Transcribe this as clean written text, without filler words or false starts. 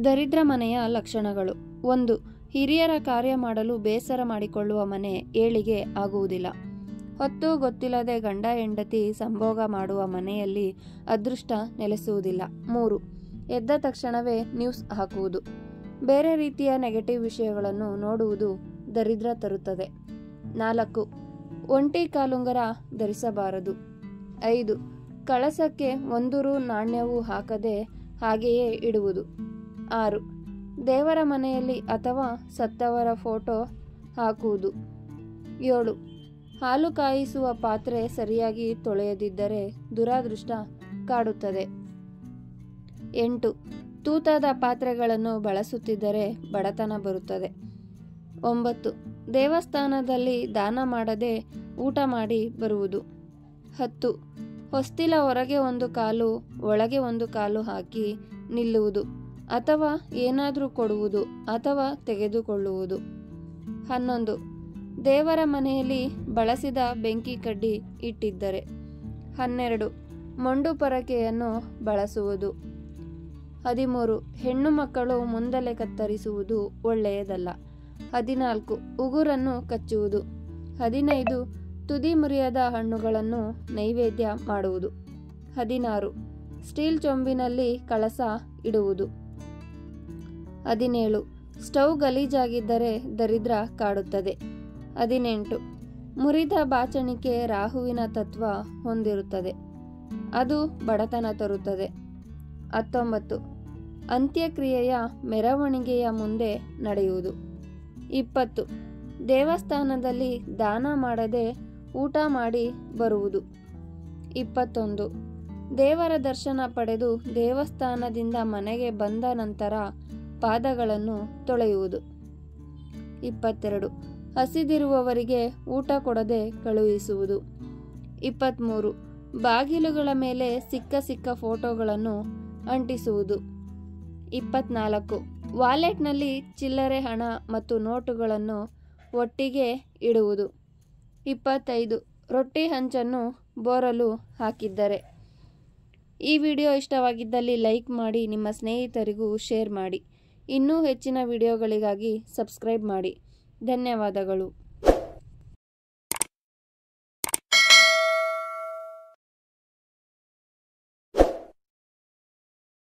ದರಿದ್ರ ಮನೆಯ ಲಕ್ಷಣಗಳು. 1. ಹಿರಿಯರ ಕಾರ್ಯ ಮಾಡಲು ಬೇಸರ ಮಾಡಿಕೊಳ್ಳುವ ಮನೆ ಏಳಿಗೆ ಆಗುವುದಿಲ್ಲ. ಹೊತ್ತು ಗೊತ್ತಿಲ್ಲದೆ ಗಂಡ ಹೆಂಡತಿ ಸಂಭೋಗ ಮಾಡುವ ಮನೆಯಲ್ಲಿ ಅದೃಷ್ಟ ನೆಲೆಸುವುದಿಲ್ಲ. 3. ಎದ್ದ ತಕ್ಷಣವೇ ನ್ಯೂಸ್ ಹಾಕುವುದು, ಬೇರೆ ರೀತಿಯ ನೆಗೆಟಿವ್ ವಿಷಯಗಳನ್ನು ನೋಡುವುದು ದರಿದ್ರ ತರುತ್ತದೆ. 4. ಒಂಟಿ ಕಾಲುಂಗರ ಧರಿಸಬಾರದು. 5. ಕಳಸಕ್ಕೆ 1 ರೂ ನಾಣ್ಯವೂ ಹಾಕದೆ ಹಾಗೆಯೇ ಇಡುವುದು. 6. ದೇವರ ಮನೆಯಲ್ಲಿ ಅಥವಾ ಸತ್ತವರ ಫೋಟೋ ಹಾಕುವುದು. 7. ಹಾಲು ಕಾಯಿಸುವ ಪಾತ್ರೆ ಸರಿಯಾಗಿ ತೊಳೆಯದಿದ್ದರೆ ದುರಾದೃಷ್ಟ ಕಾಡುತ್ತದೆ. 8. ತೂತಾದ ಪಾತ್ರೆಗಳನ್ನು ಬಳಸುತ್ತಿದ್ದರೆ ಬಡತನ ಬರುತ್ತದೆ. 9. ದೇವಸ್ಥಾನದಲ್ಲಿ ದಾನ ಮಾಡದೆ ಊಟ ಮಾಡಿ ಬರುವುದು. 10. ಹೊಸ್ತಿಲ ಹೊರಗೆ 1 ಕಾಲು ಒಳಗೆ 1 ಕಾಲು ಹಾಕಿ ನಿಲ್ಲುವುದು ಅಥವಾ ಏನಾದರೂ ಕೊಡುವುದು ಅಥವಾ ತೆಗೆದುಕೊಳ್ಳುವುದು. 11. ದೇವರ ಮನೆಯಲ್ಲಿ ಬಳಸಿದ ಬೆಂಕಿ ಕಡ್ಡಿ ಇಟ್ಟಿದ್ದರೆ. 12. ಮೊಂಡು ಪೊರಕೆಯನ್ನು ಬಳಸುವುದು. 13. ಹೆಣ್ಣು ಮಕ್ಕಳು ಮುಂದಲೆ ಕತ್ತರಿಸುವುದು ಒಳ್ಳೆಯದಲ್ಲ. 14. ಉಗುರನ್ನು ಕಚ್ಚುವುದು. 15. ತುದಿ ಮುರಿಯದ ಹಣ್ಣುಗಳನ್ನು ನೈವೇದ್ಯ ಮಾಡುವುದು. 16. ಸ್ಟೀಲ್ ಚೊಂಬಿನಲ್ಲಿ ಕಳಸ ಇಡುವುದು. 17. ಸ್ಟವ್ ಗಲೀಜಾಗಿದ್ದರೆ ದರಿದ್ರ ಕಾಡುತ್ತದೆ. 18. ಮುರಿದ ಬಾಚಣಿಕೆ ರಾಹುವಿನ ತತ್ವ ಹೊಂದಿರುತ್ತದೆ, ಅದು ಬಡತನ ತರುತ್ತದೆ. 19. ಅಂತ್ಯಕ್ರಿಯೆಯ ಮೆರವಣಿಗೆಯ ಮುಂದೆ ನಡೆಯುವುದು. 20. ದೇವಸ್ಥಾನದಲ್ಲಿ ದಾನ ಮಾಡದೆ ಊಟ ಮಾಡಿ ಬರುವುದು. 21. ದೇವರ ದರ್ಶನ ಪಡೆದು ದೇವಸ್ಥಾನದಿಂದ ಮನೆಗೆ ಬಂದ ನಂತರ ಪಾದಗಳನ್ನು ತೊಳೆಯುವುದು. 22. ಹಸಿದಿರುವವರಿಗೆ ಊಟ ಕೊಡದೆ ಕಳುಹಿಸುವುದು. 23. ಬಾಗಿಲುಗಳ ಮೇಲೆ ಸಿಕ್ಕ ಫೋಟೋಗಳನ್ನು ಅಂಟಿಸುವುದು. 24. ವಾಲೆಟ್ನಲ್ಲಿ ಚಿಲ್ಲರೆ ಹಣ ಮತ್ತು ನೋಟುಗಳನ್ನು ಒಟ್ಟಿಗೆ ಇಡುವುದು. 25. ರೊಟ್ಟಿ ಹಂಚನ್ನು ಬೋರಲು ಹಾಕಿದ್ದರೆ. ಈ ವಿಡಿಯೋ ಇಷ್ಟವಾಗಿದ್ದಲ್ಲಿ ಲೈಕ್ ಮಾಡಿ, ನಿಮ್ಮ ಸ್ನೇಹಿತರಿಗೂ ಶೇರ್ ಮಾಡಿ. ಇನ್ನೂ ಹೆಚ್ಚಿನ ವಿಡಿಯೋಗಳಿಗಾಗಿ ಸಬ್ಸ್ಕ್ರೈಬ್ ಮಾಡಿ. ಧನ್ಯವಾದಗಳು.